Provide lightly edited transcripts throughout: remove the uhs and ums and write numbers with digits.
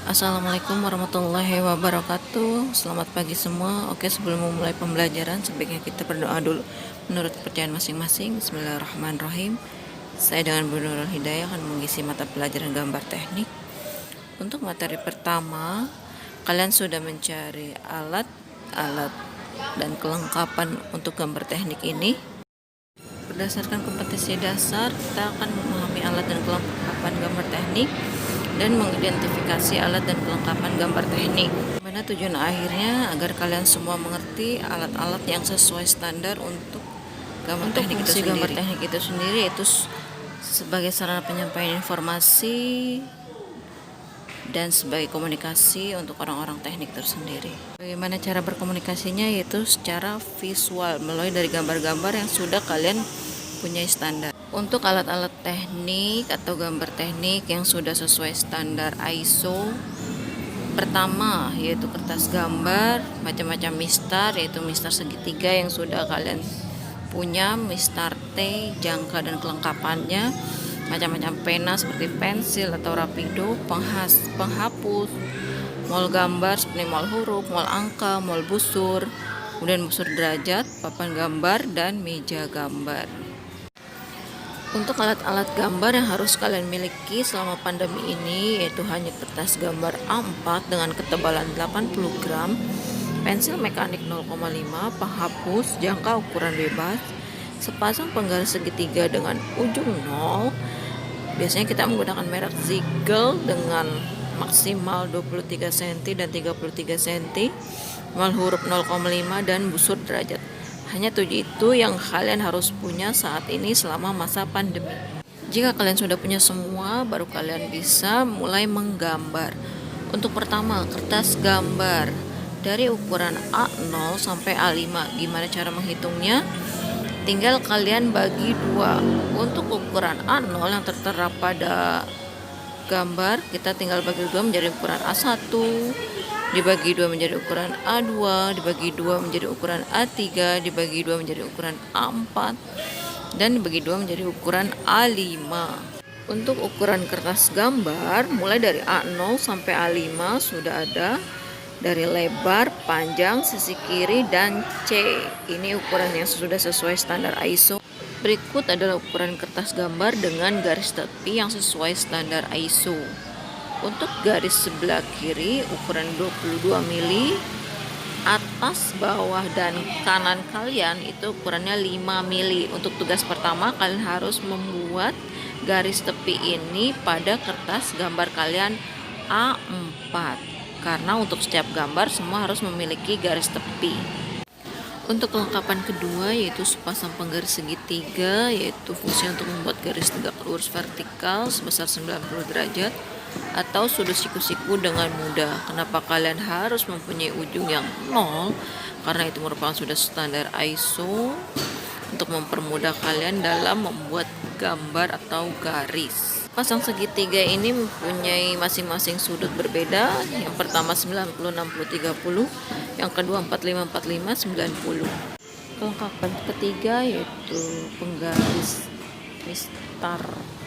Assalamualaikum warahmatullahi wabarakatuh. Selamat pagi semua. Oke, sebelum memulai pembelajaran sebaiknya kita berdoa dulu menurut kepercayaan masing-masing. Bismillahirrahmanirrahim. Saya dengan Bu Nurul Hidayah akan mengisi mata pelajaran gambar teknik. Untuk materi pertama, kalian sudah mencari alat dan kelengkapan untuk gambar teknik ini. Berdasarkan kompetensi dasar, kita akan memahami alat dan kelengkapan gambar teknik dan mengidentifikasi alat dan kelengkapan gambar teknik. Mana tujuan akhirnya agar kalian semua mengerti alat-alat yang sesuai standar untuk gambar teknik itu sendiri. Gambar teknik itu sendiri itu sebagai sarana penyampaian informasi dan sebagai komunikasi untuk orang-orang teknik tersendiri. Bagaimana cara berkomunikasinya? Yaitu secara visual melalui dari gambar-gambar yang sudah kalian punya standar. Untuk alat-alat teknik atau gambar teknik yang sudah sesuai standar ISO, pertama yaitu kertas gambar, macam-macam mistar, yaitu mistar segitiga yang sudah kalian punya, mistar T, jangka dan kelengkapannya, macam-macam pena seperti pensil atau rapido, penghapus, mol gambar seperti mol huruf, mol angka, mol busur, kemudian busur derajat, papan gambar, dan meja gambar. Untuk alat-alat gambar yang harus kalian miliki selama pandemi ini yaitu hanya kertas gambar A4 dengan ketebalan 80 gram, pensil mekanik 0,5, penghapus, jangka ukuran bebas, sepasang penggaris segitiga dengan ujung 0. Biasanya kita menggunakan merek Ziegel dengan maksimal 23 cm dan 33 cm, mal huruf 0,5 dan busur derajat. Hanya 7 itu yang kalian harus punya saat ini selama masa pandemi. Jika kalian sudah punya semua, baru kalian bisa mulai menggambar. Untuk pertama, kertas gambar dari ukuran A0 sampai A5. Gimana cara menghitungnya? Tinggal kalian bagi 2. Untuk ukuran A0 yang tertera pada gambar, kita tinggal bagi 2 menjadi ukuran A1, dibagi 2 menjadi ukuran A2, dibagi 2 menjadi ukuran A3, dibagi 2 menjadi ukuran A4, dan dibagi 2 menjadi ukuran A5. Untuk ukuran kertas gambar, mulai dari A0 sampai A5 sudah ada dari lebar, panjang, sisi kiri, dan C. Ini ukuran yang sudah sesuai standar ISO. Berikut adalah ukuran kertas gambar dengan garis tepi yang sesuai standar ISO. Untuk garis sebelah kiri ukuran 22 mili, atas, bawah, dan kanan kalian itu ukurannya 5 mili. Untuk tugas pertama kalian harus membuat garis tepi ini pada kertas gambar kalian A4. Karena untuk setiap gambar semua harus memiliki garis tepi. Untuk kelengkapan kedua yaitu sepasang penggaris segitiga, yaitu fungsi untuk membuat garis tegak lurus vertikal sebesar 90 derajat atau sudut siku-siku dengan mudah. Kenapa kalian harus mempunyai ujung yang 0? Karena itu merupakan sudah standar ISO untuk mempermudah kalian dalam membuat gambar atau garis. Pasang segitiga ini mempunyai masing-masing sudut berbeda. Yang pertama 90 60 30, yang kedua 45 45 90. Kelengkapan ketiga yaitu penggaris mistar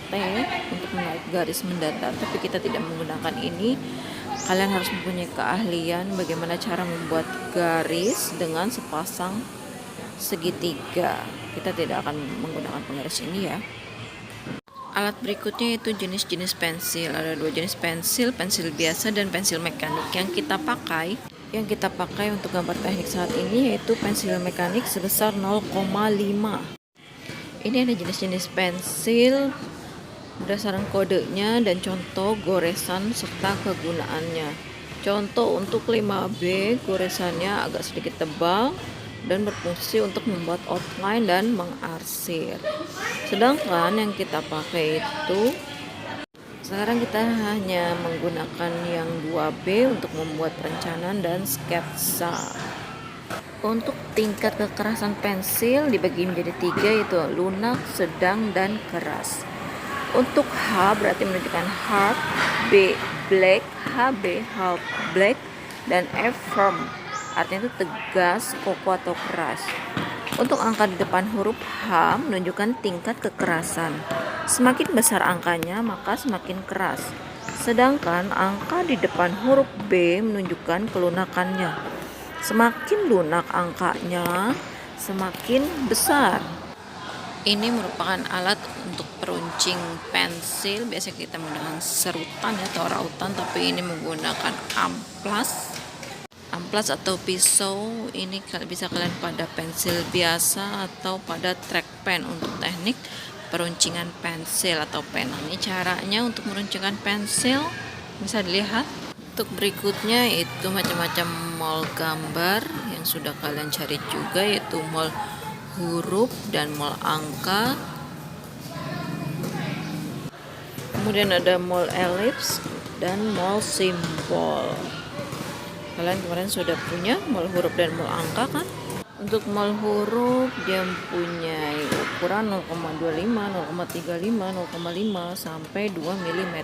T untuk menarik garis mendatar, tapi kita tidak menggunakan ini. Kalian harus mempunyai keahlian bagaimana cara membuat garis dengan sepasang segitiga. Kita tidak akan menggunakan penggaris ini ya. Alat berikutnya itu jenis-jenis pensil. Ada 2 jenis pensil, pensil biasa dan pensil mekanik. Yang kita pakai untuk gambar teknik saat ini yaitu pensil mekanik sebesar 0,5. Ini ada jenis-jenis pensil berdasarkan kodenya dan contoh goresan serta kegunaannya. Contoh untuk 5B, goresannya agak sedikit tebal dan berfungsi untuk membuat outline dan mengarsir. Sedangkan yang kita pakai itu sekarang kita hanya menggunakan yang 2B untuk membuat perencanaan dan sketsa. Untuk tingkat kekerasan pensil dibagi menjadi 3 yaitu lunak, sedang, dan keras. Untuk H berarti menunjukkan hard, B black, HB half black, dan F firm artinya itu tegas, kokoh atau keras. Untuk angka di depan huruf H menunjukkan tingkat kekerasan. Semakin besar angkanya maka semakin keras. Sedangkan angka di depan huruf B menunjukkan kelunakannya. Semakin lunak angkanya, semakin besar. Ini merupakan alat untuk peruncing pensil. Biasa kita menggunakan serutan atau rautan, tapi ini menggunakan amplas. Amplas atau pisau ini bisa kalian pada pensil biasa atau pada trackpen untuk teknik peruncingan pensil atau pena. Ini caranya untuk meruncingkan pensil, bisa dilihat. Untuk berikutnya itu macam-macam mol gambar yang sudah kalian cari juga, yaitu mol huruf dan mol angka. Kemudian ada mol elips dan mol simbol. Kalian kemarin sudah punya mol huruf dan mol angka kan? Untuk mol huruf dia mempunyai ukuran 0,25, 0,35, 0,5 sampai 2 mm.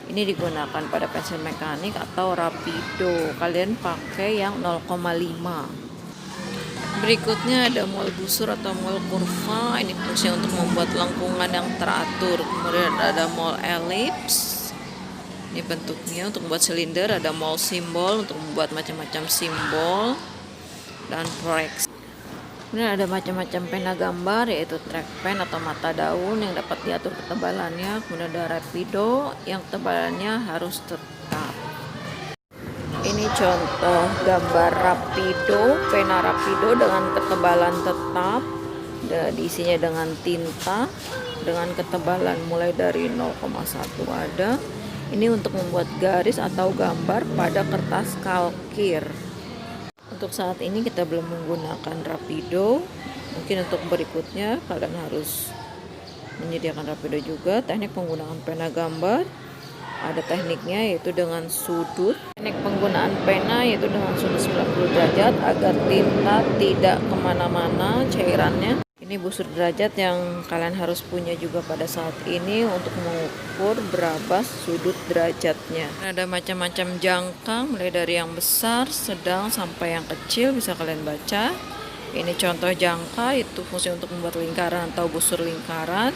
Ini digunakan pada pensil mekanik atau rapido. Kalian pakai yang 0,5. Berikutnya ada mol busur atau mol kurva. Ini fungsi untuk membuat lengkungan yang teratur. Kemudian ada mol elips. Ini bentuknya untuk membuat silinder. Ada mol simbol untuk membuat macam-macam simbol dan proyeksi. Kemudian ada macam-macam pena gambar, yaitu trackpen atau mata daun yang dapat diatur ketebalannya. Kemudian ada rapido yang ketebalannya harus tetap. Ini contoh gambar rapido, pena rapido dengan ketebalan tetap. Diisinya dengan tinta dengan ketebalan mulai dari 0,1 ada. Ini untuk membuat garis atau gambar pada kertas kalkir. Untuk saat ini kita belum menggunakan rapido. Mungkin untuk berikutnya kalian harus menyediakan rapido juga. Teknik penggunaan pena gambar ada tekniknya, yaitu dengan sudut. Teknik penggunaan pena yaitu dengan sudut 90 derajat agar tinta tidak kemana-mana cairannya. Ini busur derajat yang kalian harus punya juga pada saat ini untuk mengukur berapa sudut derajatnya. Ada macam-macam jangka, mulai dari yang besar, sedang, sampai yang kecil, bisa kalian baca. Ini contoh jangka, itu fungsi untuk membuat lingkaran atau busur lingkaran.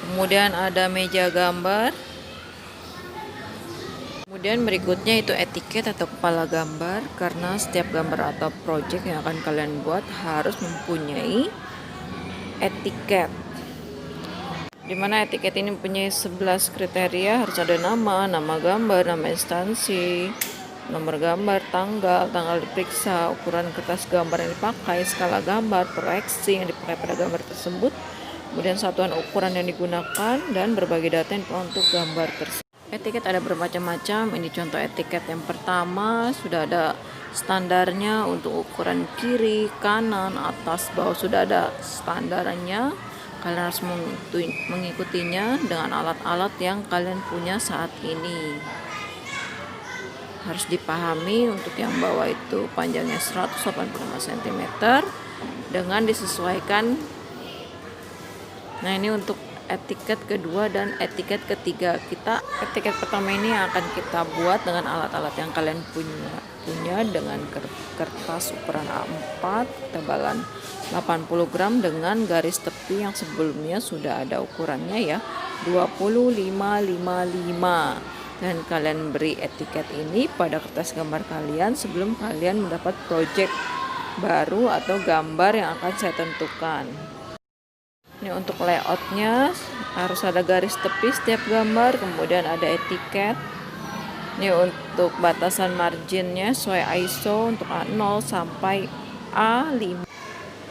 Kemudian ada meja gambar. Kemudian berikutnya itu etiket atau kepala gambar, karena setiap gambar atau project yang akan kalian buat harus mempunyai etiket, dimana etiket ini mempunyai 11 kriteria. Harus ada nama gambar, nama instansi, nomor gambar, tanggal diperiksa, ukuran kertas gambar yang dipakai, skala gambar, proyeksi yang dipakai pada gambar tersebut, kemudian satuan ukuran yang digunakan, dan berbagai data yang untuk gambar tersebut. Etiket ada bermacam-macam. Ini contoh etiket yang pertama, sudah ada standarnya untuk ukuran kiri, kanan, atas, bawah, sudah ada standarnya. Kalian harus mengikutinya dengan alat-alat yang kalian punya saat ini. Harus dipahami untuk yang bawah itu panjangnya 185 cm dengan disesuaikan. Nah, ini untuk etiket kedua dan etiket ketiga. Etiket pertama ini akan kita buat dengan alat-alat yang kalian punya dengan kertas ukuran A4 tebalan 80 gram dengan garis tepi yang sebelumnya sudah ada ukurannya ya, 25-55. Dan kalian beri etiket ini pada kertas gambar kalian sebelum kalian mendapat project baru atau gambar yang akan saya tentukan. Ini untuk layoutnya harus ada garis tepi setiap gambar, kemudian ada etiket. Ini untuk batasan marginnya sesuai ISO untuk A0 sampai A5.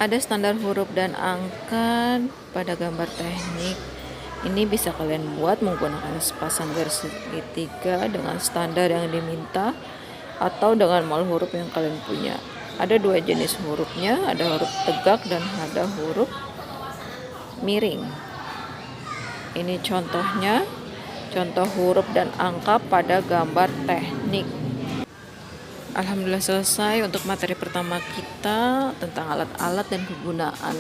Ada standar huruf dan angka pada gambar teknik. Ini bisa kalian buat menggunakan sepasang garis segitiga dengan standar yang diminta atau dengan mol huruf yang kalian punya. Ada dua jenis hurufnya, ada huruf tegak dan ada huruf miring. Ini contohnya, contoh huruf dan angka pada gambar teknik. Alhamdulillah selesai untuk materi pertama kita tentang alat-alat dan kegunaan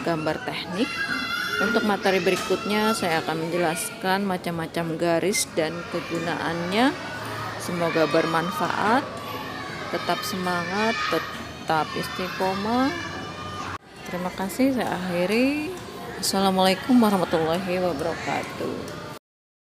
gambar teknik. Untuk materi berikutnya saya akan menjelaskan macam-macam garis dan kegunaannya. Semoga bermanfaat. Tetap semangat, tetap istiqomah. Terima kasih, saya akhiri. Assalamualaikum warahmatullahi wabarakatuh.